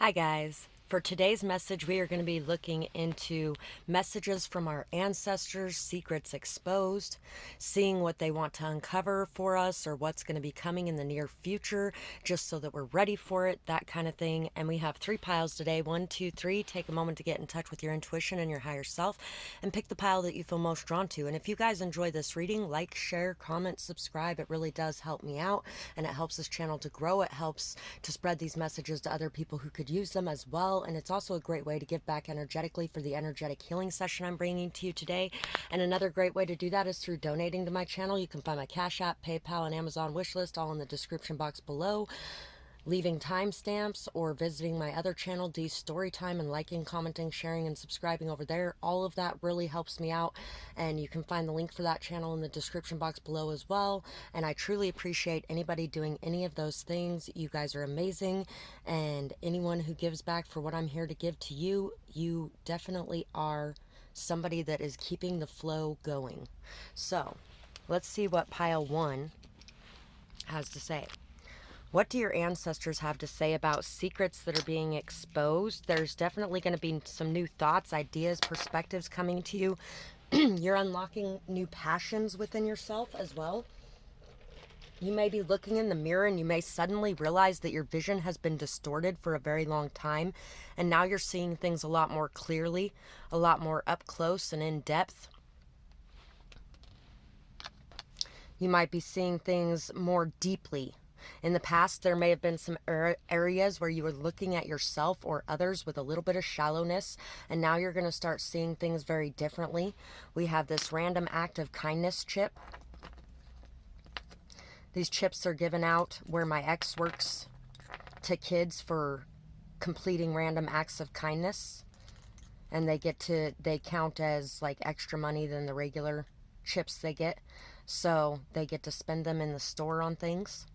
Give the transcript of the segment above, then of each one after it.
Hi guys. For today's message, we are going to be looking into messages from our ancestors, secrets exposed, seeing what they want to uncover for us or what's going to be coming in the near future, just so that we're ready for it, that kind of thing. And we have 3 piles today. 1, 2, 3. Take a moment to get in touch with your intuition and your higher self and pick the pile that you feel most drawn to. And if you guys enjoy this reading, like, share, comment, subscribe. It really does help me out and it helps this channel to grow. It helps to spread these messages to other people who could use them as well. And it's also a great way to give back energetically for the energetic healing session I'm bringing to you today. And another great way to do that is through donating to my channel. You can find my Cash App, PayPal, and Amazon wishlist all in the description box below. Leaving timestamps or visiting my other channel, D's Storytime, and liking, commenting, sharing, and subscribing over there. All of that really helps me out, and you can find the link for that channel in the description box below as well. And I truly appreciate anybody doing any of those things. You guys are amazing, and anyone who gives back for what I'm here to give to you, you definitely are somebody that is keeping the flow going. So let's see what pile 1 has to say. What do your ancestors have to say about secrets that are being exposed? There's definitely going to be some new thoughts, ideas, perspectives coming to you. You're unlocking new passions within yourself as well. You may be looking in the mirror and you may suddenly realize that your vision has been distorted for a very long time. And now you're seeing things a lot more clearly, a lot more up close and in depth. You might be seeing things more deeply. In the past, there may have been some areas where you were looking at yourself or others with a little bit of shallowness, and now you're going to start seeing things very differently. We have this random act of kindness chip. These chips are given out where my ex works to kids for completing random acts of kindness, and they count as like extra money than the regular chips they get, so they get to spend them in the store on things.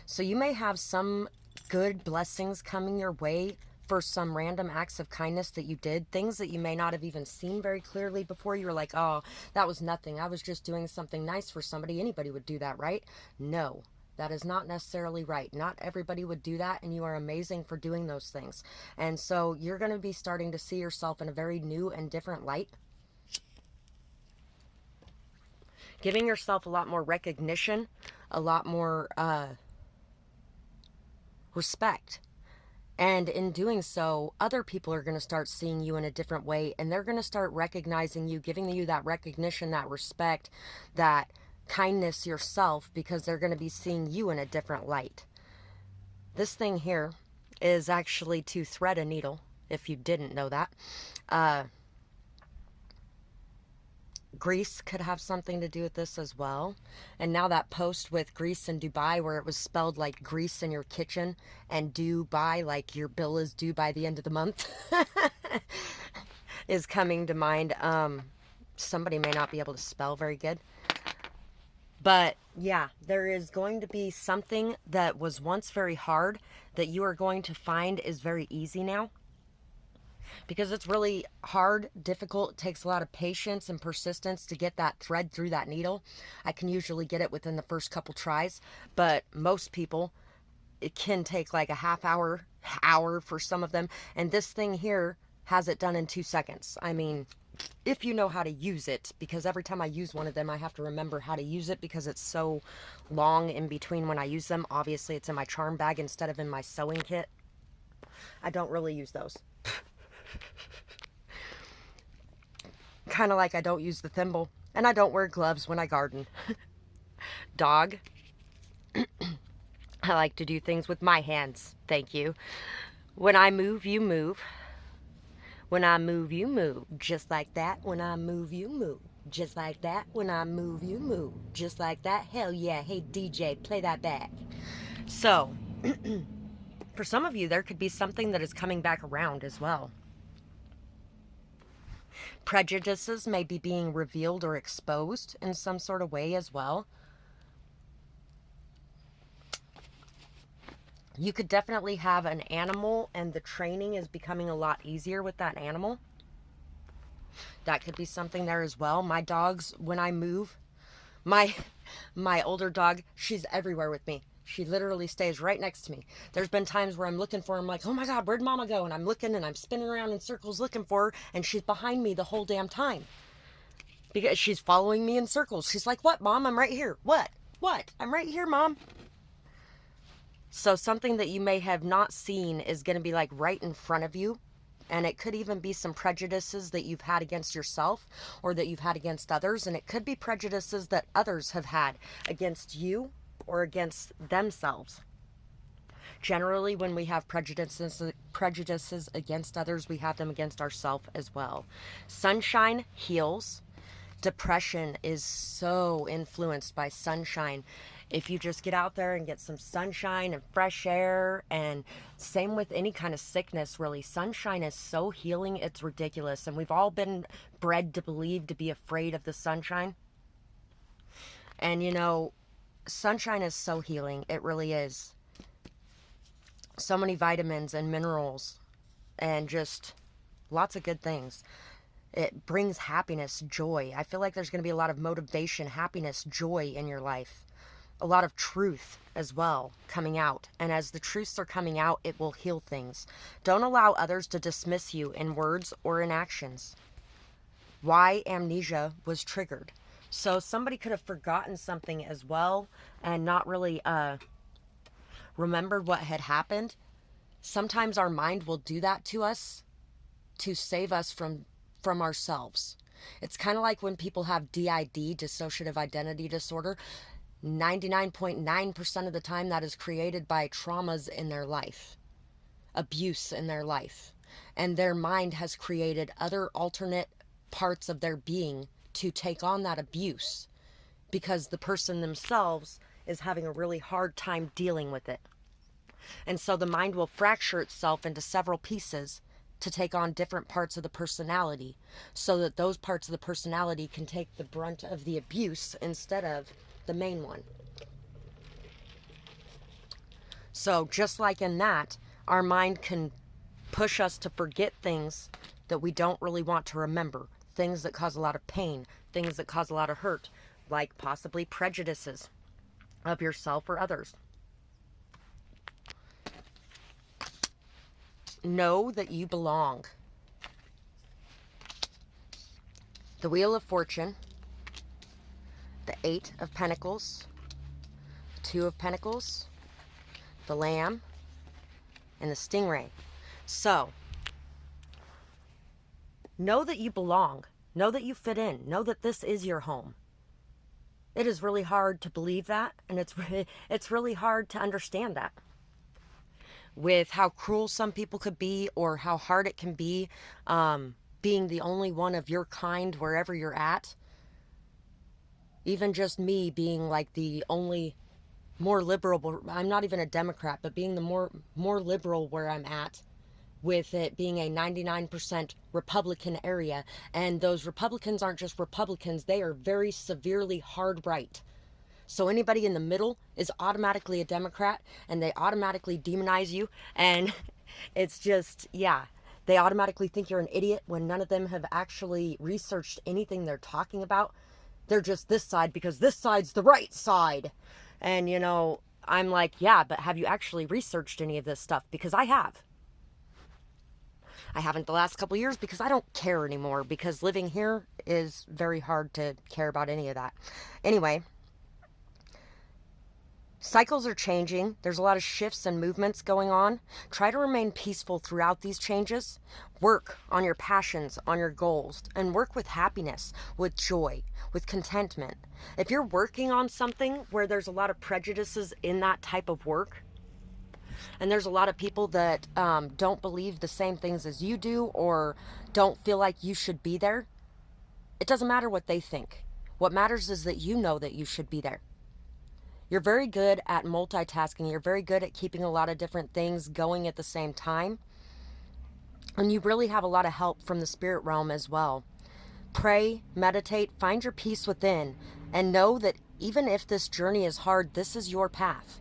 So you may have some good blessings coming your way for some random acts of kindness that you did, things that you may not have even seen very clearly before. You were like, oh, that was nothing. I was just doing something nice for somebody. Anybody would do that, right? No, that is not necessarily right. Not everybody would do that, and you are amazing for doing those things. And so you're going to be starting to see yourself in a very new and different light. Giving yourself a lot more recognition, a lot more respect. And in doing so, other people are going to start seeing you in a different way, and they're going to start recognizing you, giving you that recognition, that respect, that kindness yourself, because they're going to be seeing you in a different light. This thing here is actually to thread a needle, if you didn't know that. Greece could have something to do with this as well. And now that post with Greece and Dubai, where it was spelled like grease in your kitchen and Dubai, like your bill is due by the end of the month, is coming to mind. Somebody may not be able to spell very good. But yeah, there is going to be something that was once very hard that you are going to find is very easy now. Because it's really hard, difficult. It takes a lot of patience and persistence to get that thread through that needle. I can usually get it within the first couple tries, but most people, it can take like a half hour for some of them. And this thing here has it done in 2 seconds. I mean, if you know how to use it, because every time I use one of them, I have to remember how to use it because it's so long in between when I use them. Obviously, it's in my charm bag instead of in my sewing kit. I don't really use those. Kind of like I don't use the thimble, and I don't wear gloves when I garden. Dog. I like to do things with my hands. Thank you. When I move, you move. When I move, you move. Just like that. When I move, you move. Just like that. When I move, you move. Just like that. Hell yeah. Hey, DJ, play that back. So, for some of you, there could be something that is coming back around as well. Prejudices may be being revealed or exposed in some sort of way as well. You could definitely have an animal, and the training is becoming a lot easier with that animal. That could be something there as well. My dogs, when I move, my older dog, she's everywhere with me. She literally stays right next to me. There's been times where I'm looking for her. I'm like, oh my God, where'd Mama go? And I'm looking and I'm spinning around in circles looking for her. And she's behind me the whole damn time. Because she's following me in circles. She's like, what, Mom? I'm right here. What? What? I'm right here, Mom. So something that you may have not seen is going to be like right in front of you. And it could even be some prejudices that you've had against yourself or that you've had against others. And it could be prejudices that others have had against you or against themselves. Generally, when we have prejudices against others, we have them against ourselves as well. Sunshine heals. Depression is so influenced by sunshine. If you just get out there and get some sunshine and fresh air, and same with any kind of sickness, really, sunshine is so healing, it's ridiculous. And we've all been bred to believe, to be afraid of the sunshine. And you know, sunshine is so healing. It really is. So many vitamins and minerals and just lots of good things. It brings happiness, joy. I feel like there's going to be a lot of motivation, happiness, joy in your life. A lot of truth as well coming out. And as the truths are coming out, it will heal things. Don't allow others to dismiss you in words or in actions. Why amnesia was triggered. So somebody could have forgotten something as well and not really remembered what had happened. Sometimes our mind will do that to us to save us from ourselves. It's kind of like when people have DID, dissociative identity disorder. 99.9% of the time that is created by traumas in their life, abuse in their life, and their mind has created other alternate parts of their being to take on that abuse because the person themselves is having a really hard time dealing with it. And so the mind will fracture itself into several pieces to take on different parts of the personality so that those parts of the personality can take the brunt of the abuse instead of the main one. So just like in that, our mind can push us to forget things that we don't really want to remember, things that cause a lot of pain, things that cause a lot of hurt, like possibly prejudices of yourself or others. Know that you belong. The Wheel of Fortune, the 8 of Pentacles, the 2 of Pentacles, the Lamb, and the Stingray. So, know that you belong. Know that you fit in. Know that this is your home. It is really hard to believe that, and it's really hard to understand that. With how cruel some people could be, or how hard it can be, being the only one of your kind wherever you're at. Even just me being like the only more liberal, I'm not even a Democrat, but being the more liberal where I'm at, with it being a 99% Republican area. And those Republicans aren't just Republicans, they are very severely hard right. So anybody in the middle is automatically a Democrat, and they automatically demonize you. And it's just, yeah, they automatically think you're an idiot when none of them have actually researched anything they're talking about. They're just this side because this side's the right side. And, you know, I'm like, yeah, but have you actually researched any of this stuff? Because I have. I haven't the last couple years because I don't care anymore, because living here is very hard to care about any of that. Anyway, cycles are changing. There's a lot of shifts and movements going on. Try to remain peaceful throughout these changes. Work on your passions, on your goals, and work with happiness, with joy, with contentment. If you're working on something where there's a lot of prejudices in that type of work, and there's a lot of people that don't believe the same things as you do, or don't feel like you should be there, it doesn't matter what they think. What matters is that you know that you should be there. You're very good at multitasking. You're very good at keeping a lot of different things going at the same time. And you really have a lot of help from the spirit realm as well. Pray, meditate, find your peace within, and know that even if this journey is hard, this is your path.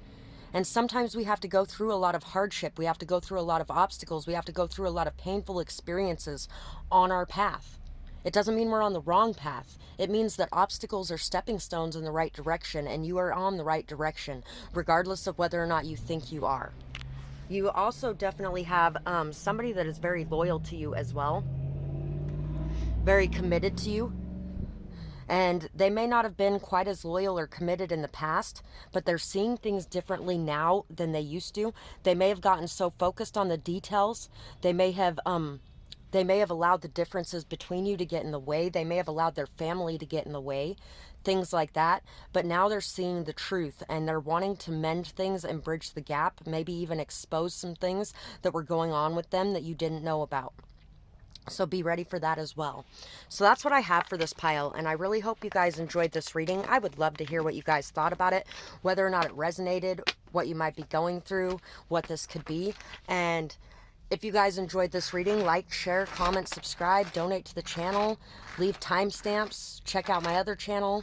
And sometimes we have to go through a lot of hardship. We have to go through a lot of obstacles. We have to go through a lot of painful experiences on our path. It doesn't mean we're on the wrong path. It means that obstacles are stepping stones in the right direction, and you are on the right direction, regardless of whether or not you think you are. You also definitely have somebody that is very loyal to you as well, very committed to you. And they may not have been quite as loyal or committed in the past, but they're seeing things differently now than they used to. They may have gotten so focused on the details. They may have allowed the differences between you to get in the way. They may have allowed their family to get in the way, things like that. But now they're seeing the truth, and they're wanting to mend things and bridge the gap, maybe even expose some things that were going on with them that you didn't know about. So be ready for that as well. So that's what I have for this pile, and I really hope you guys enjoyed this reading. I would love to hear what you guys thought about it, whether or not it resonated, what you might be going through, what this could be. And if you guys enjoyed this reading, like, share, comment, subscribe, donate to the channel, leave timestamps, check out my other channel.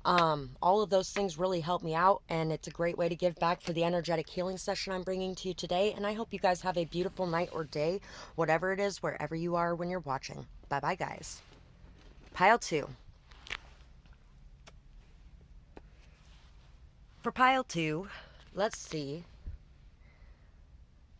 All of those things really help me out, and it's a great way to give back for the energetic healing session I'm bringing to you today. And I hope you guys have a beautiful night or day, whatever it is, wherever you are when you're watching. Bye-bye, guys. Pile 2. For pile 2, let's see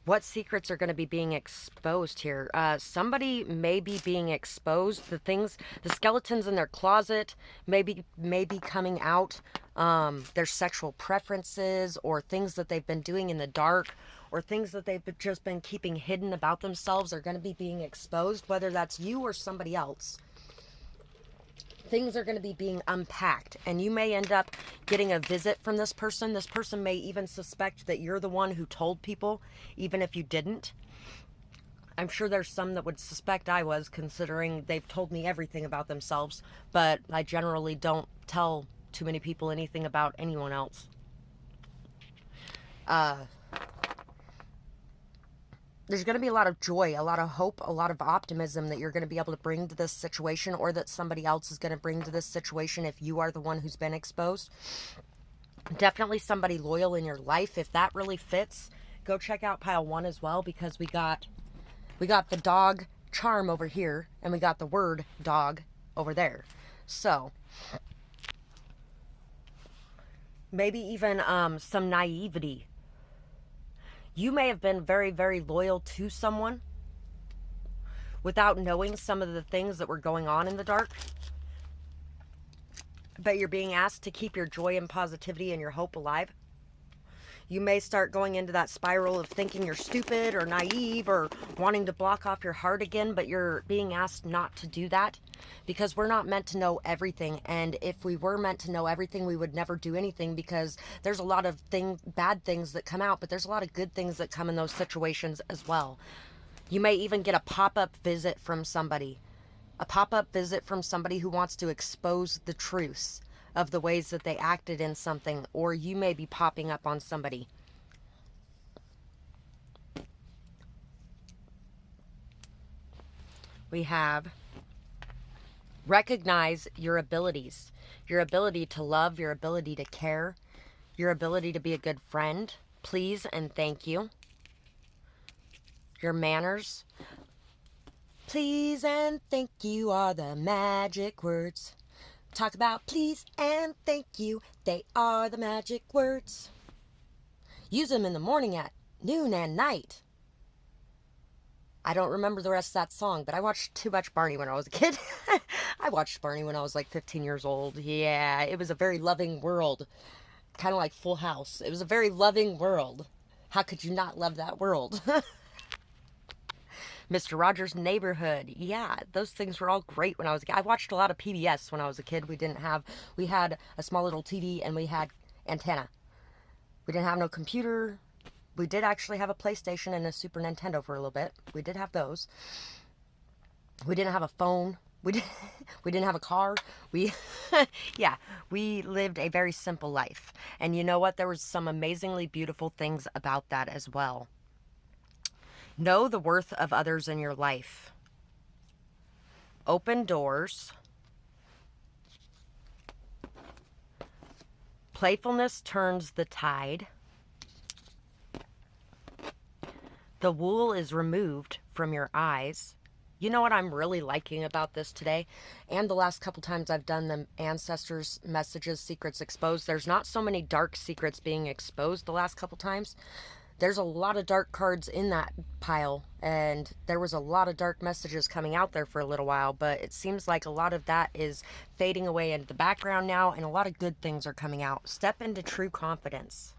what secrets are going to be being exposed here. Somebody may be being exposed. The skeletons in their closet may be coming out. Their sexual preferences, or things that they've been doing in the dark, or things that they've just been keeping hidden about themselves are going to be being exposed, whether that's you or somebody else. Things are going to be being unpacked, and you may end up getting a visit from this person. This person may even suspect that you're the one who told people, even if you didn't. I'm sure there's some that would suspect I was, considering they've told me everything about themselves, but I generally don't tell too many people anything about anyone else. There's going to be a lot of joy, a lot of hope, a lot of optimism that you're going to be able to bring to this situation, or that somebody else is going to bring to this situation if you are the one who's been exposed. Definitely somebody loyal in your life. If that really fits, go check out pile 1 as well, because we got the dog charm over here, and we got the word dog over there. So maybe even some naivety. You may have been very, very loyal to someone without knowing some of the things that were going on in the dark. But you're being asked to keep your joy and positivity and your hope alive. You may start going into that spiral of thinking you're stupid or naive or wanting to block off your heart again, but you're being asked not to do that, because we're not meant to know everything. And if we were meant to know everything, we would never do anything, because there's a lot of bad things that come out, but there's a lot of good things that come in those situations as well. You may even get a pop-up visit from somebody. A pop-up visit from somebody who wants to expose the truths of the ways that they acted in something, or you may be popping up on somebody. We have recognize your abilities, your ability to love, your ability to care, your ability to be a good friend, please and thank you, your manners. Please and thank you are the magic words. Talk about please and thank you. They are the magic words. Use them in the morning, at noon, and night. I don't remember the rest of that song, but I watched too much Barney when I was a kid. I watched Barney when I was like 15 years old. Yeah, it was a very loving world. Kind of like Full House. It was a very loving world. How could you not love that world? Mr. Rogers' Neighborhood. Yeah, those things were all great when I was a kid. I watched a lot of PBS when I was a kid. We had a small little TV, and we had antenna. We didn't have no computer. We did actually have a PlayStation and a Super Nintendo for a little bit. We did have those. We didn't have a phone. We didn't have a car. We lived a very simple life. And you know what? There was some amazingly beautiful things about that as well. Know the worth of others in your life. Open doors. Playfulness turns the tide. The wool is removed from your eyes. You know what I'm really liking about this today, and the last couple times I've done the ancestors messages secrets exposed, there's not so many dark secrets being exposed the last couple times. There's a lot of dark cards in that pile, and there was a lot of dark messages coming out there for a little while, but it seems like a lot of that is fading away into the background now, and a lot of good things are coming out. Step into true confidence.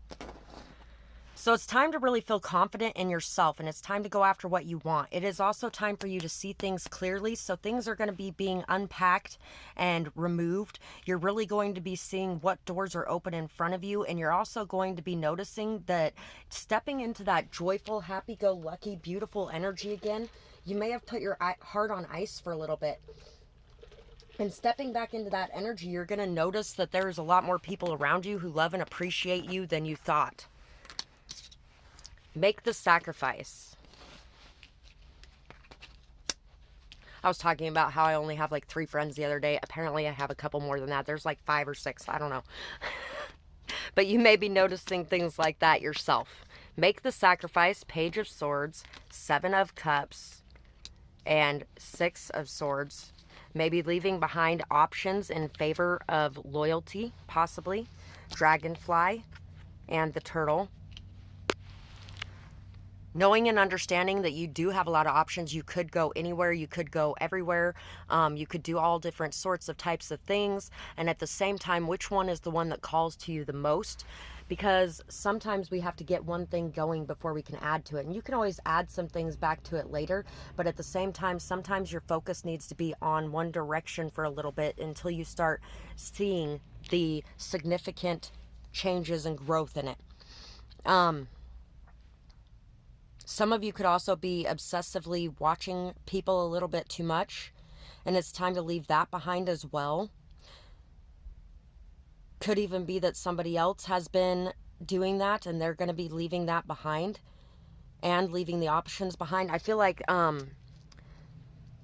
So it's time to really feel confident in yourself, and it's time to go after what you want. It is also time for you to see things clearly. So things are going to be being unpacked and removed. You're really going to be seeing what doors are open in front of you. And you're also going to be noticing that stepping into that joyful, happy-go-lucky, beautiful energy again, you may have put your heart on ice for a little bit. And stepping back into that energy, you're going to notice that there's a lot more people around you who love and appreciate you than you thought. Make the sacrifice. I was talking about how I only have like 3 friends the other day. Apparently I have a couple more than that. There's like 5 or 6. I don't know. But you may be noticing things like that yourself. Make the sacrifice. Page of Swords, 7 of Cups, and 6 of Swords. Maybe leaving behind options in favor of loyalty, possibly. Dragonfly and the Turtle. Knowing and understanding that you do have a lot of options. You could go anywhere. You could go everywhere. You could do all different sorts of types of things. And at the same time, which one is the one that calls to you the most? Because sometimes we have to get one thing going before we can add to it. And you can always add some things back to it later. But at the same time, sometimes your focus needs to be on one direction for a little bit until you start seeing the significant changes and growth in it. Some of you could also be obsessively watching people a little bit too much, and it's time to leave that behind as well. Could even be that somebody else has been doing that, and they're going to be leaving that behind and leaving the options behind. I feel like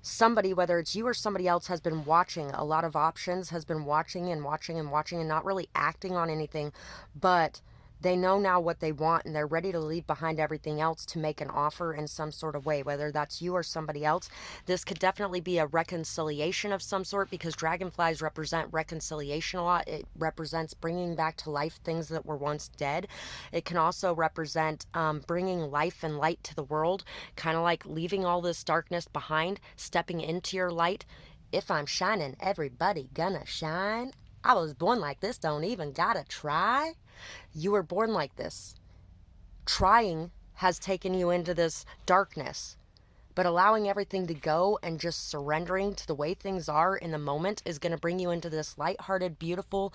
somebody, whether it's you or somebody else, has been watching a lot of options, has been watching and watching and watching and not really acting on anything, but they know now what they want, and they're ready to leave behind everything else to make an offer in some sort of way, whether that's you or somebody else. This could definitely be a reconciliation of some sort, because dragonflies represent reconciliation a lot. It represents bringing back to life things that were once dead. It can also represent bringing life and light to the world, kind of like leaving all this darkness behind, stepping into your light. If I'm shining, everybody gonna shine. I was born like this, don't even gotta try. You were born like this. Trying has taken you into this darkness, but allowing everything to go and just surrendering to the way things are in the moment is going to bring you into this lighthearted, beautiful,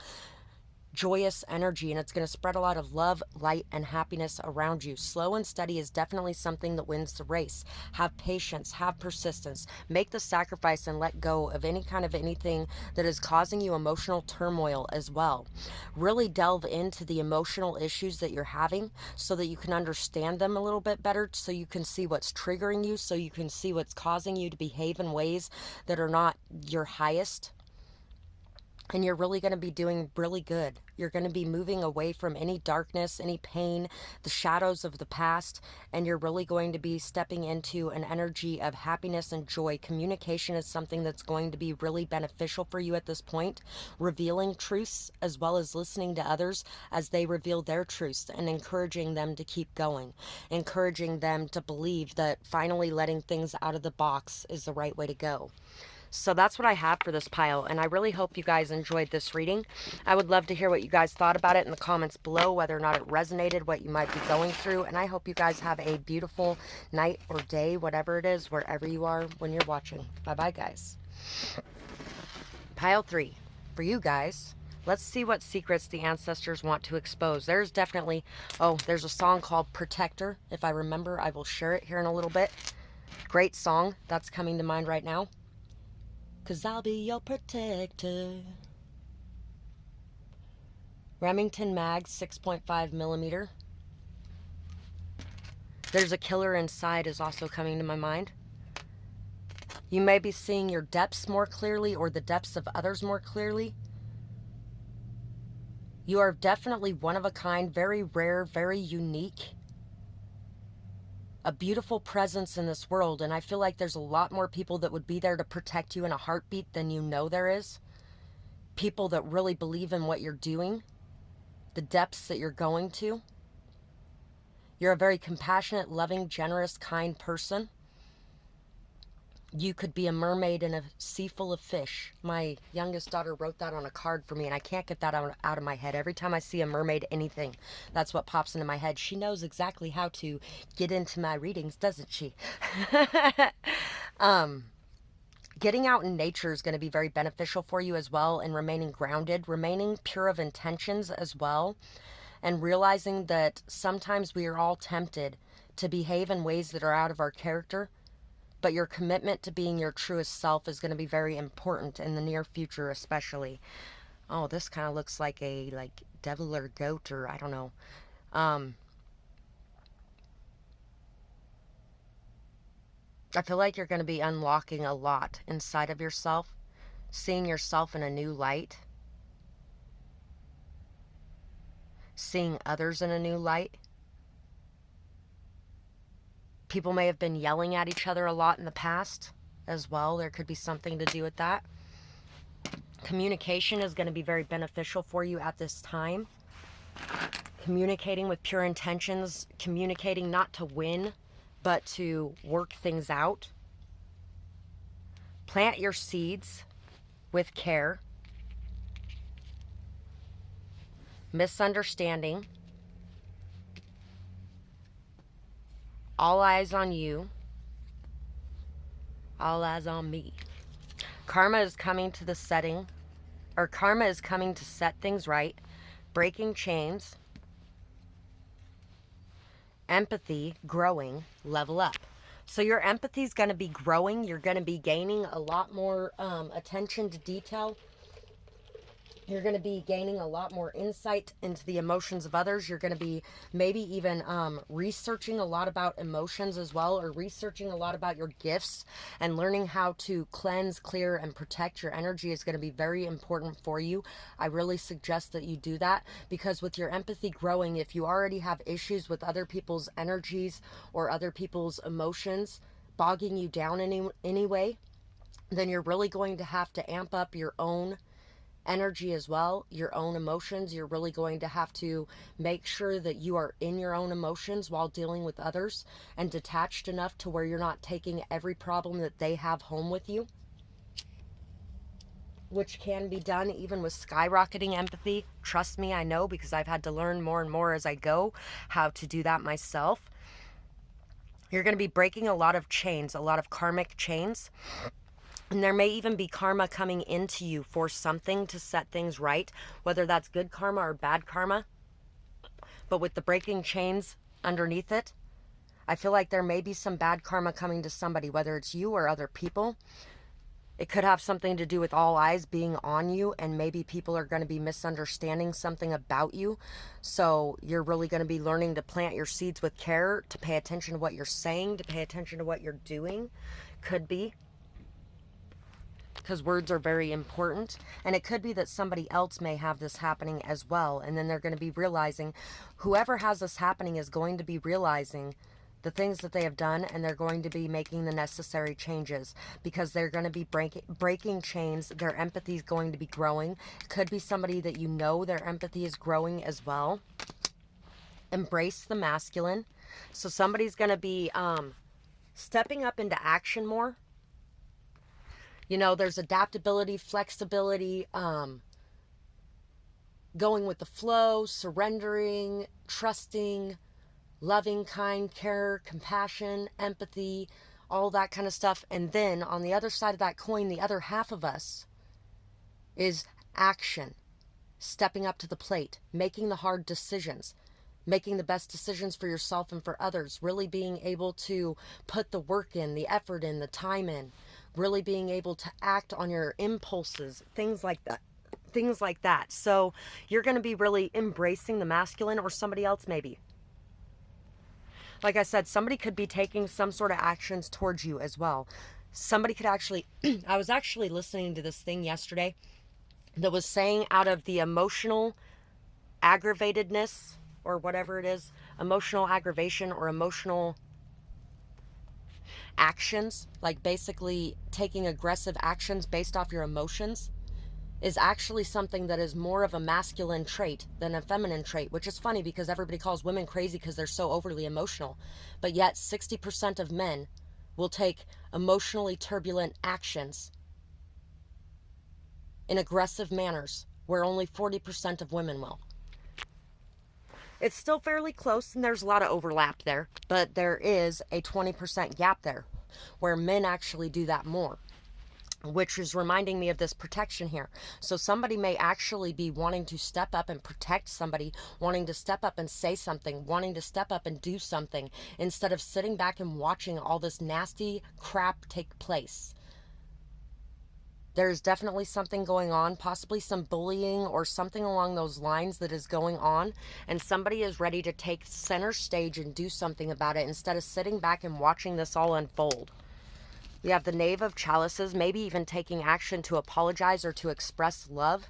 joyous energy, and it's going to spread a lot of love, light, and happiness around you. Slow and steady is definitely something that wins the race. Have patience, have persistence, make the sacrifice, and let go of any kind of anything that is causing you emotional turmoil as well. Really delve into the emotional issues that you're having so that you can understand them a little bit better, so you can see what's triggering you, so you can see what's causing you to behave in ways that are not your highest. And you're really going to be doing really good. You're going to be moving away from any darkness, any pain, the shadows of the past, and you're really going to be stepping into an energy of happiness and joy. Communication is something that's going to be really beneficial for you at this point. Revealing truths as well as listening to others as they reveal their truths, and encouraging them to keep going. Encouraging them to believe that finally letting things out of the box is the right way to go. So that's what I have for this pile, and I really hope you guys enjoyed this reading. I would love to hear what you guys thought about it in the comments below, whether or not it resonated, what you might be going through, and I hope you guys have a beautiful night or day, whatever it is, wherever you are when you're watching. Bye-bye, guys. Pile 3, for you guys. Let's see what secrets the ancestors want to expose. There's definitely, there's a song called Protector. If I remember, I will share it here in a little bit. Great song. That's coming to mind right now. 'Cause I'll be your protector. Remington Mag, 6.5 millimeter. There's a Killer Inside is also coming to my mind. You may be seeing your depths more clearly, or the depths of others more clearly. You are definitely one of a kind, very rare, very unique. a beautiful presence in this world. And I feel like there's a lot more people that would be there to protect you in a heartbeat than you know there is. People that really believe in what you're doing, the depths that you're going to. You're a very compassionate, loving, generous, kind person. You could be a mermaid in a sea full of fish. My youngest daughter wrote that on a card for me, and I can't get that out of my head. Every time I see a mermaid, anything, that's what pops into my head. She knows exactly how to get into my readings, doesn't she? Getting out in nature is going to be very beneficial for you as well, and remaining grounded, remaining pure of intentions as well, and realizing that sometimes we are all tempted to behave in ways that are out of our character. But your commitment to being your truest self is going to be very important in the near future, especially. Oh, this kind of looks like a devil or goat, or I don't know. I feel like you're going to be unlocking a lot inside of yourself, seeing yourself in a new light, seeing others in a new light. People may have been yelling at each other a lot in the past as well. There could be something to do with that. Communication is going to be very beneficial for you at this time. Communicating with pure intentions, communicating not to win, but to work things out. Plant your seeds with care. Misunderstanding. All eyes on you. All eyes on me. Karma is coming to the setting, or karma is coming to set things right. Breaking chains. Empathy, growing, level up. So your empathy is going to be growing. You're going to be gaining a lot more attention to detail. You're going to be gaining a lot more insight into the emotions of others. You're going to be maybe even researching a lot about emotions as well, or researching a lot about your gifts, and learning how to cleanse, clear, and protect your energy is going to be very important for you. I really suggest that you do that, because with your empathy growing, if you already have issues with other people's energies or other people's emotions bogging you down anyway, then you're really going to have to amp up your own energy as well, your own emotions. You're really going to have to make sure that you are in your own emotions while dealing with others, and detached enough to where you're not taking every problem that they have home with you, which can be done even with skyrocketing empathy. Trust me, I know, because I've had to learn more and more as I go how to do that myself. You're going to be breaking a lot of chains, a lot of karmic chains. And there may even be karma coming into you for something to set things right, whether that's good karma or bad karma. But with the breaking chains underneath it, I feel like there may be some bad karma coming to somebody, whether it's you or other people. It could have something to do with all eyes being on you, and maybe people are going to be misunderstanding something about you. So you're really going to be learning to plant your seeds with care, to pay attention to what you're saying, to pay attention to what you're doing. Could be. Because words are very important. And it could be that somebody else may have this happening as well. And then they're going to be realizing, whoever has this happening is going to be realizing the things that they have done, and they're going to be making the necessary changes, because they're going to be breaking chains. Their empathy is going to be growing. It could be somebody that you know their empathy is growing as well. Embrace the masculine. So somebody's going to be stepping up into action more. You know, there's adaptability, flexibility, going with the flow, surrendering, trusting, loving, kind, care, compassion, empathy, all that kind of stuff. And then on the other side of that coin, the other half of us is action, stepping up to the plate, making the hard decisions, making the best decisions for yourself and for others, really being able to put the work in, the effort in, the time in, really being able to act on your impulses, things like that. So you're going to be really embracing the masculine, or somebody else maybe. Like I said, somebody could be taking some sort of actions towards you as well. Somebody could actually, I was actually listening to this thing yesterday that was saying, out of the emotional aggravatedness, or whatever it is, emotional aggravation or emotional actions, like basically taking aggressive actions based off your emotions, is actually something that is more of a masculine trait than a feminine trait, which is funny because everybody calls women crazy because they're so overly emotional. But yet 60% of men will take emotionally turbulent actions in aggressive manners, where only 40% of women will. It's still fairly close and there's a lot of overlap there, but there is a 20% gap there where men actually do that more, which is reminding me of this protection here. So somebody may actually be wanting to step up and protect somebody, wanting to step up and say something, wanting to step up and do something, instead of sitting back and watching all this nasty crap take place. There's definitely something going on, possibly some bullying or something along those lines that is going on, and somebody is ready to take center stage and do something about it instead of sitting back and watching this all unfold. We have the Knave of Chalices, maybe even taking action to apologize or to express love.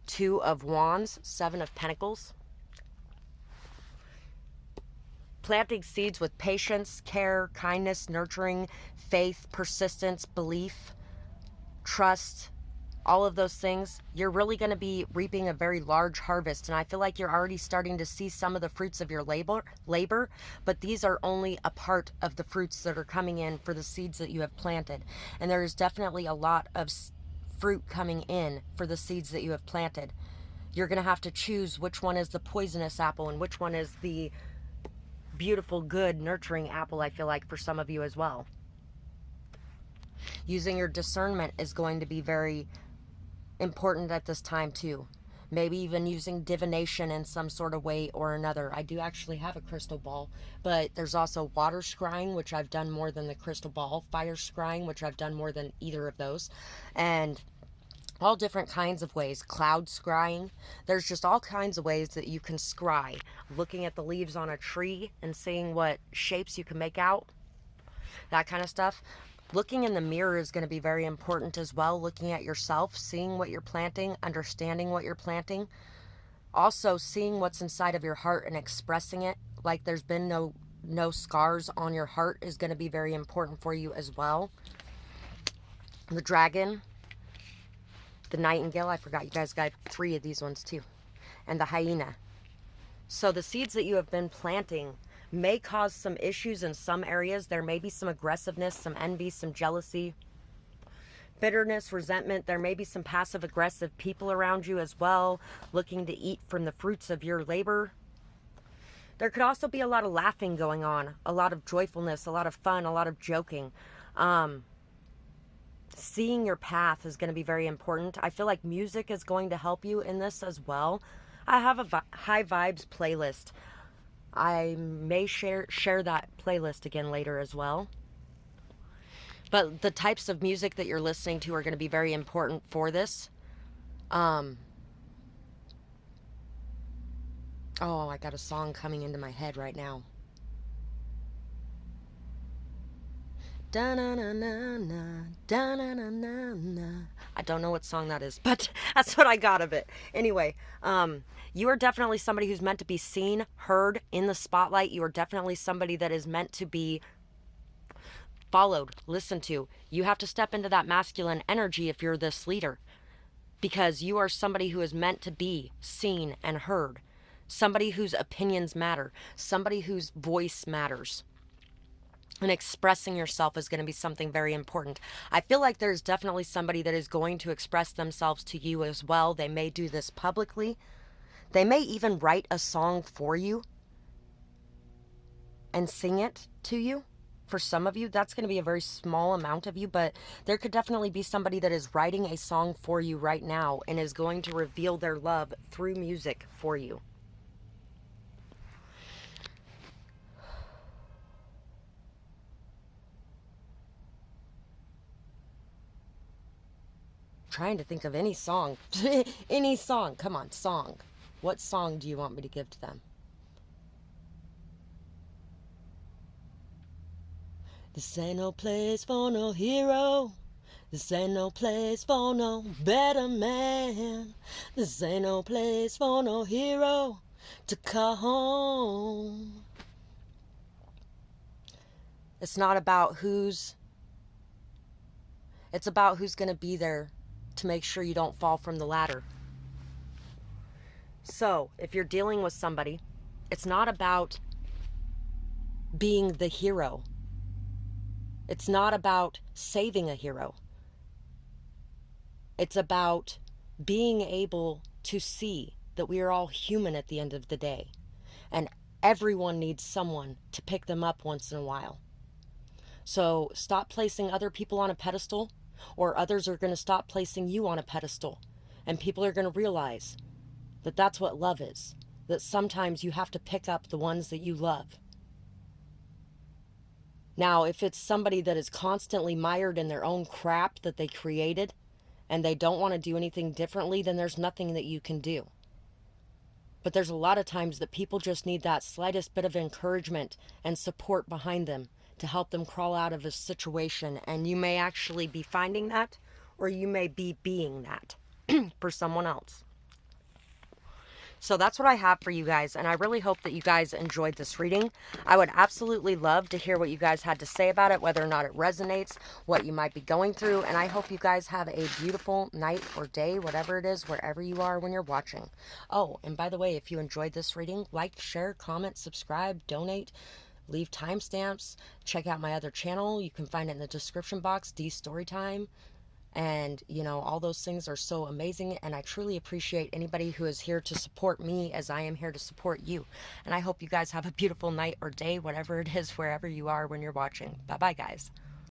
Two of Wands, Seven of Pentacles. Planting seeds with patience, care, kindness, nurturing, faith, persistence, belief, trust, all of those things. You're really going to be reaping a very large harvest, and I feel like you're already starting to see some of the fruits of your labor, but these are only a part of the fruits that are coming in for the seeds that you have planted. And there is definitely a lot of fruit coming in for the seeds that you have planted. You're going to have to choose which one is the poisonous apple and which one is the beautiful, good, nurturing apple, I feel like, for some of you as well. Using your discernment is going to be very important at this time too. Maybe even using divination in some sort of way or another. I do actually have a crystal ball, but there's also water scrying, which I've done more than the crystal ball, fire scrying, which I've done more than either of those, and all different kinds of ways. Cloud scrying. There's just all kinds of ways that you can scry. Looking at the leaves on a tree and seeing what shapes you can make out, that kind of stuff. Looking in the mirror is going to be very important as well. Looking at yourself, seeing what you're planting, understanding what you're planting. Also seeing what's inside of your heart and expressing it. Like there's been no scars on your heart is going to be very important for you as well. The dragon, the nightingale, I forgot you guys got 3 of these ones too. And the hyena. So the seeds that you have been planting may cause some issues in some areas. There may be some aggressiveness, some envy, some jealousy, bitterness, resentment. There may be some passive aggressive people around you as well, looking to eat from the fruits of your labor. There could also be a lot of laughing going on, a lot of joyfulness, a lot of fun, a lot of joking. Seeing your path is going to be very important. I feel like music is going to help you in this as well. I have a high vibes playlist. I may share that playlist again later as well. But the types of music that you're listening to are going to be very important for this. Oh, I got a song coming into my head right now. Da-na-na-na-na, da-na-na-na-na. I don't know what song that is, but that's what I got of it. Anyway, you are definitely somebody who's meant to be seen, heard, in the spotlight. You are definitely somebody that is meant to be followed, listened to. You have to step into that masculine energy if you're this leader, because you are somebody who is meant to be seen and heard. Somebody whose opinions matter. Somebody whose voice matters. And expressing yourself is going to be something very important. I feel like there's definitely somebody that is going to express themselves to you as well. They may do this publicly. They may even write a song for you and sing it to you. For some of you, that's going to be a very small amount of you, but there could definitely be somebody that is writing a song for you right now and is going to reveal their love through music for you. Trying to think of any song. Any song. Come on, song. What song do you want me to give to them? This ain't no place for no hero. This ain't no place for no better man. This ain't no place for no hero to call home. It's not about it's about who's going to be there to make sure you don't fall from the ladder. So, if you're dealing with somebody, it's not about being the hero. It's not about saving a hero. It's about being able to see that we are all human at the end of the day. And everyone needs someone to pick them up once in a while. So stop placing other people on a pedestal, or others are going to stop placing you on a pedestal. And people are going to realize that that's what love is. That sometimes you have to pick up the ones that you love. Now, if it's somebody that is constantly mired in their own crap that they created and they don't want to do anything differently, then there's nothing that you can do. But there's a lot of times that people just need that slightest bit of encouragement and support behind them to help them crawl out of a situation. And you may actually be finding that, or you may be being that for someone else. So that's what I have for you guys, and I really hope that you guys enjoyed this reading. I would absolutely love to hear what you guys had to say about it, whether or not it resonates, what you might be going through, and I hope you guys have a beautiful night or day, whatever it is, wherever you are when you're watching. Oh, and by the way, if you enjoyed this reading, like, share, comment, subscribe, donate, leave timestamps, check out my other channel. You can find it in the description box, StoryTime. And, all those things are so amazing. And I truly appreciate anybody who is here to support me as I am here to support you. And I hope you guys have a beautiful night or day, whatever it is, wherever you are when you're watching. Bye-bye, guys.